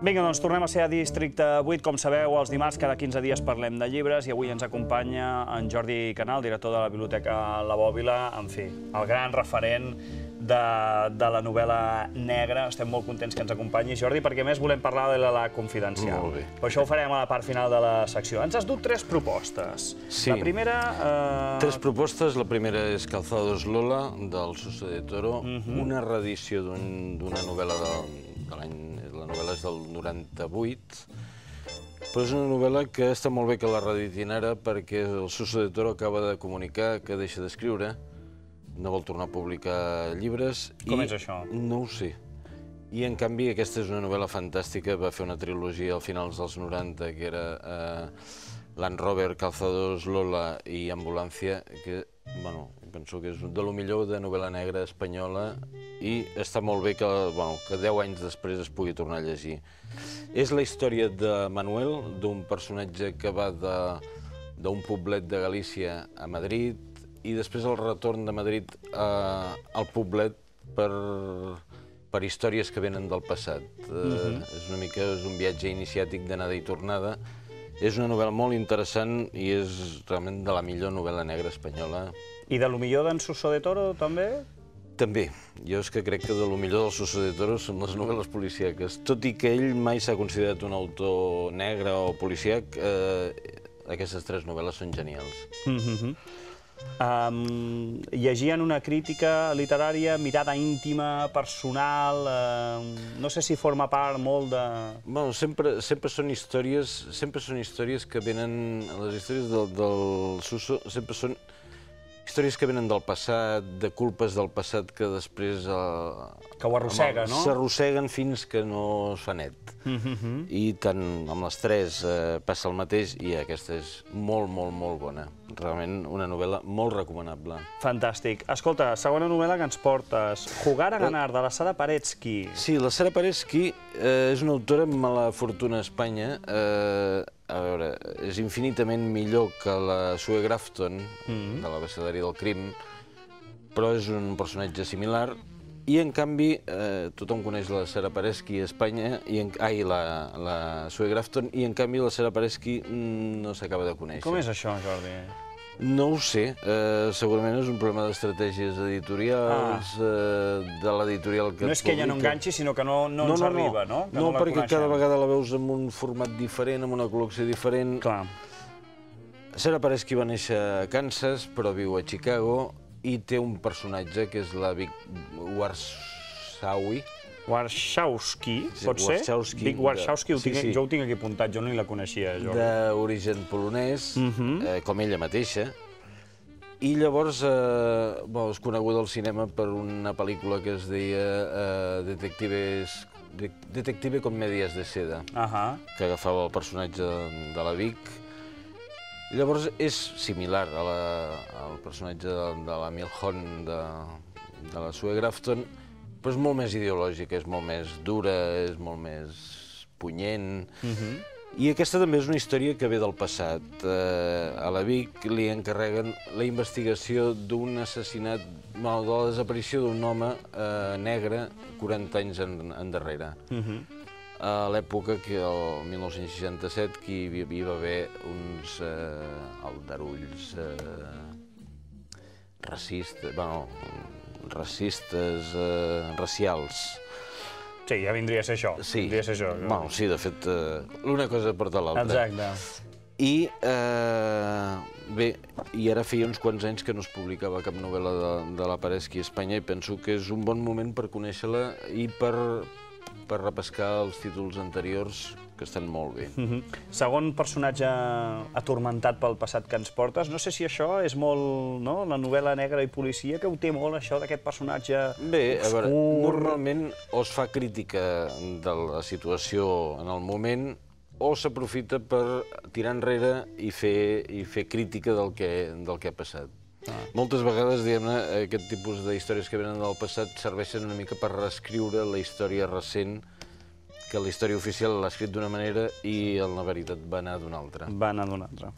Vinga, doncs tornem a ser a Districte 8. Com sabeu, els dimarts cada 15 dies parlem de llibres i avui ens acompanya en Jordi Canal, director de la Biblioteca La Bòbila, en fi, el gran referent de la novel·la negra. Estem molt contents que ens acompanyi, Jordi, perquè a més volem parlar de la Confidencial. Molt bé. Per això ho farem a la part final de la secció. Ens has dut 3 propostes. Sí. La primera... 3 propostes. La primera és Calzados Lola, del Suso de Toro, una reedició d'una novel·la de l'any... La novel·la és del 98, però és una novel·la que està molt bé que la reeditin ara perquè el Suso de Toro acaba de comunicar que deixa d'escriure, no vol tornar a publicar llibres. Com és això? No ho sé. I, en canvi, aquesta és una novel·la fantàstica. Va fer una trilogia al finals dels 90, que era Land Rover, Calzados Lola i Ambulància, que, bueno, penso que és de lo millor de novel·la negra espanyola i està molt bé que 10 anys després es pugui tornar a llegir. És la història de Manuel, d'un personatge que va d'un poblet de Galícia a Madrid i després el retorn de Madrid al poblet per històries que venen del passat. És una mica un viatge iniciàtic d'anada i tornada. És una novel·la molt interessant i és realment de la millor novel·la negra espanyola. I de lo millor d'en Suso de Toro, també? També. Jo és que crec que de lo millor del Suso de Toro són les novel·les policíaques. Tot i que ell mai s'ha considerat un autor negre o policíac, aquestes 3 novel·les són genials. Llegien una crítica literària, mirada íntima, personal... No sé si forma part molt de... Bueno, sempre són històries que venen... Les històries del Suso sempre són històries que venen del passat, de culpes del passat que després... Que ho arrossega, no? S'arrosseguen fins que no es fa net. I tant amb les 3 passa el mateix i aquesta és molt, molt, molt bona. Realment una novel·la molt recomanable. Fantàstic. Escolta, segona novel·la que ens portes, Jugar a ganar, de la Sara Paretsky. Sí, la Sara Paretsky és una autora amb mala fortuna a Espanya. A veure, és infinitament millor que la Sue Grafton, de l'Abecedari del crim, però és un personatge similar. I, en canvi, tothom coneix la Sara Paretsky a Espanya, la Sue Grafton, i, en canvi, la Sara Paretsky no s'acaba de conèixer. Com és això, Jordi? No ho sé. Segurament és un problema d'estratègies editorials, de l'editorial que... No és que ella no enganxi, sinó que no ens arriba, no? No, perquè cada vegada la veus en un format diferent, amb una col·lecció diferent. Clar. Sara Paretsky va néixer a Kansas, però viu a Chicago, i té un personatge que és la Vic Warshawski. Warshawski, pot ser? Vic Warshawski, jo ho tinc aquí apuntat, jo no la coneixia, Jordi. D'origen polonès, com ella mateixa. I llavors és coneguda al cinema per una pel·lícula que es deia Detective con medias de seda, que agafava el personatge de la Vic. Llavors és similar al personatge de la Milhon de la Sue Grafton, però és molt més ideològica, és molt més dura, és molt més punyent. I aquesta també és una història que ve del passat. A la Vic li encarreguen la investigació d'un assassinat, de la desaparició d'un home negre 40 anys endarrere. A l'època, el 1967, que hi va haver uns aldarulls racials. Sí, ja vindria a ser això. Sí, de fet, una cosa porta l'altra. Exacte. I bé, i ara feia uns quants anys que no es publicava cap novel·la de la Paretsky a Espanya i penso que és un bon moment per conèixer-la i per repescar els títols anteriors, que estan molt bé. Segon personatge atormentat pel passat que ens portes. No sé si això és molt, no?, la novel·la negra i policia, que ho té molt, això d'aquest personatge obscur. Bé, a veure, normalment o es fa crítica de la situació en el moment o s'aprofita per tirar enrere i fer crítica del que ha passat. Moltes vegades, diguem-ne, aquest tipus d'històries que venen del passat serveixen una mica per reescriure la història recent, que la història oficial l'ha escrit d'una manera i la veritat va anar d'una altra. Va anar d'una altra.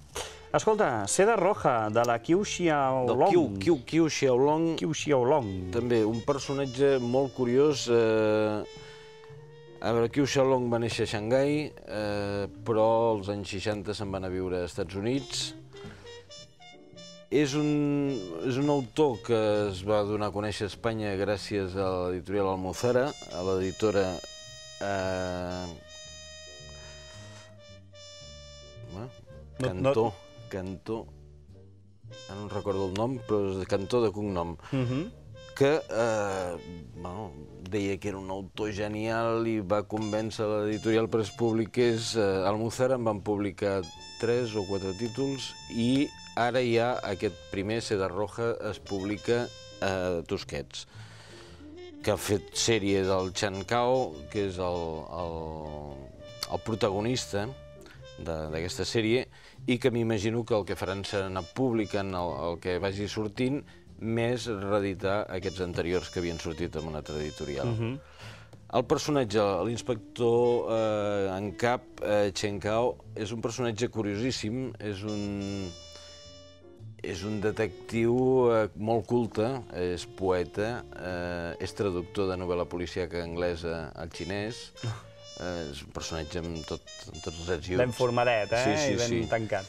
Escolta, Seda Roja, de la Qiu Xiaolong. Qiu Xiaolong. Qiu Xiaolong. També un personatge molt curiós. A veure, Qiu Xiaolong va néixer a Xangai, però als anys 60 se'n van a viure als Estats Units. És un autor que es va donar a conèixer a Espanya gràcies a l'editorial Almuzara, a l'editora Cantó, ara no recordo el nom, però és Cantó de cognom, que deia que era un autor genial i va convèncer l'editorial perquè es publiqués. Almuzara en van publicar 3 o 4 títols i ara ja aquest primer, Seda Roja, es publica a Tusquets, que ha fet sèrie del Chan Cao, que és el protagonista d'aquesta sèrie, i que m'imagino que el que faran serà anar publicant el que vagi sortint, més reeditar aquests anteriors que havien sortit amb una altra editorial. El personatge, l'inspector en cap, Chen Cao, és un personatge curiosíssim, és un detectiu molt culte, és poeta, és traductor de novel·la policíaca anglesa al xinès, és un personatge amb tots els drets i uts. Ben formadet, i ben tancat.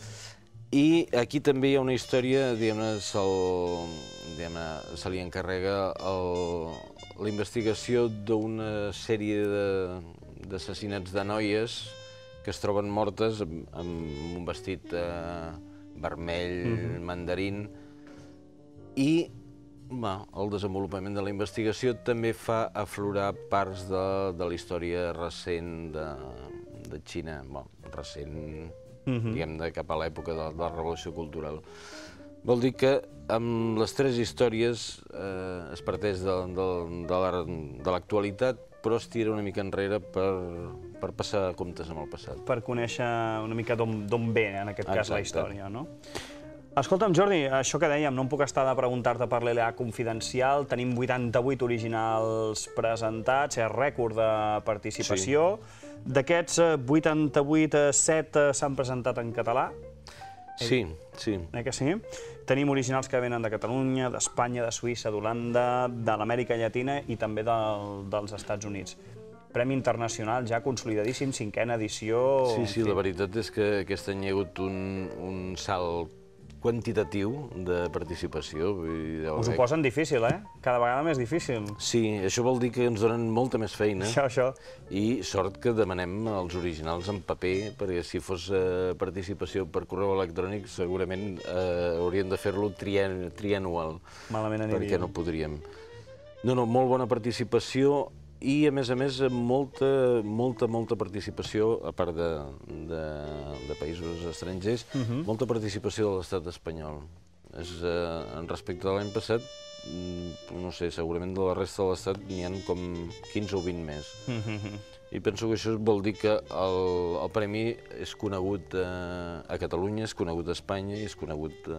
I aquí també hi ha una història, diguem-ne, se li encarrega la investigació d'una sèrie d'assassinats de noies que es troben mortes amb un vestit vermell, mandarín, i el desenvolupament de la investigació també fa aflorar parts de la història recent de Xina, recent, diguem-ne, cap a l'època de la Revolució Cultural. Vol dir que amb les 3 històries es parteix de l'actualitat, però es tira una mica enrere per passar comptes amb el passat. Per conèixer una mica d'on ve, en aquest cas, la història, no? Escolta'm, Jordi, això que dèiem, no em puc estar de preguntar-te per l'LA Confidencial. Tenim 88 originals presentats, és rècord de participació. D'aquests 88, 7 s'han presentat en català? Sí, sí. Que sí? Tenim originals que venen de Catalunya, d'Espanya, de Suïssa, d'Holanda, de l'Amèrica Llatina i també dels Estats Units. Premi internacional ja consolidadíssim, 5a edició... Sí, la veritat és que aquest any hi ha hagut un salt quantitatiu de participació. Us ho posen difícil, Cada vegada més difícil. Sí, això vol dir que ens donen molta més feina. Això. I sort que demanem els originals en paper, perquè si fos participació per correu electrònic segurament hauríem de fer-lo trianual. Malament aniríem. Perquè no podríem. No, molt bona participació i, a més, molta participació, a part de països estrangers, molta participació de l'estat espanyol. Respecte a l'any passat, no sé, segurament de la resta de l'estat n'hi ha com 15 o 20 més. I penso que això vol dir que el premi és conegut a Catalunya, és conegut a Espanya i és conegut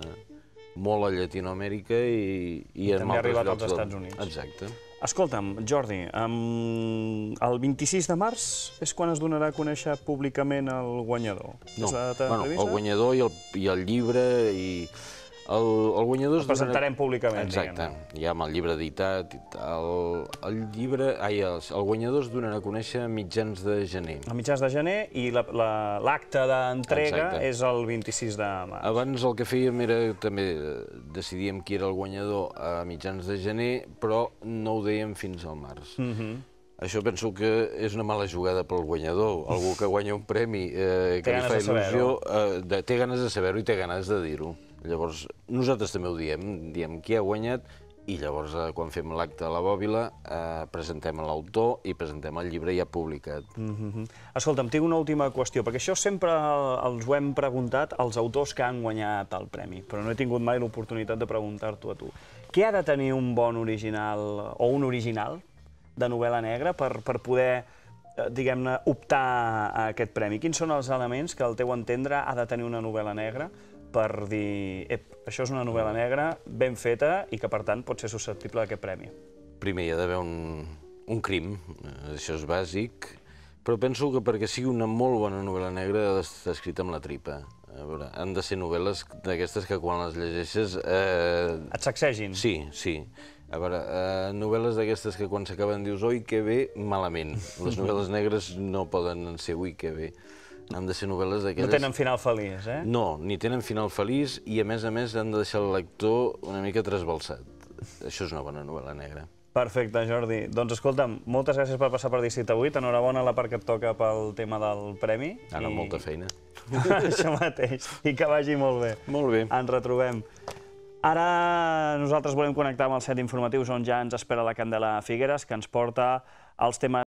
molt a Llatinoamèrica i en altres llocs. També ha arribat als Estats Units. Exacte. Escolta'm, Jordi, el 26 de març és quan es donarà a conèixer públicament el guanyador? No, el guanyador i el llibre i... El guanyador... El presentarem públicament, diguem. Exacte, ja amb el llibre editat i tal. El guanyador es donarà a conèixer a mitjans de gener. A mitjans de gener i l'acte d'entrega és el 26 de març. Abans el que fèiem era també decidíem qui era el guanyador a mitjans de gener, però no ho dèiem fins al març. Això penso que és una mala jugada pel guanyador. Algú que guanya un premi que li fa il·lusió té ganes de saber-ho i té ganes de dir-ho. Llavors, nosaltres també ho diem qui ha guanyat i llavors, quan fem l'acte a la Bòbila, presentem l'autor i presentem el llibre ja publicat. Escolta'm, tinc una última qüestió, perquè això sempre els ho hem preguntat als autors que han guanyat el premi, però no he tingut mai l'oportunitat de preguntar-t'ho a tu. Què ha de tenir un bon original o un original de novel·la negra per poder, diguem-ne, optar a aquest premi? Quins són els elements que, al teu entendre, ha de tenir una novel·la negra per dir, això és una novel·la negra ben feta i que, per tant, pot ser susceptible d'aquest premi? Primer, hi ha d'haver un crim, això és bàsic, però penso que perquè sigui una molt bona novel·la negra ha d'estar escrita amb la tripa. A veure, han de ser novel·les d'aquestes que quan les llegeixes... Et sacsegin? Sí, sí. A veure, novel·les d'aquestes que quan s'acaben dius oi, que bé, malament. Les novel·les negres no poden ser ui, que bé. Han de ser novel·les d'aquelles... No tenen final feliç, eh? No, ni tenen final feliç i, a més, han de deixar el lector una mica trasbalsat. Això és una bona novel·la negra. Perfecte, Jordi. Doncs escolta'm, moltes gràcies per passar per Districte 8. Enhorabona a la part que et toca pel tema del premi. Ara molta feina. Això mateix. I que vagi molt bé. Molt bé. Ens retrobem. Ara nosaltres volem connectar amb el set informatius on ja ens espera la Candela Figueres, que ens porta els temes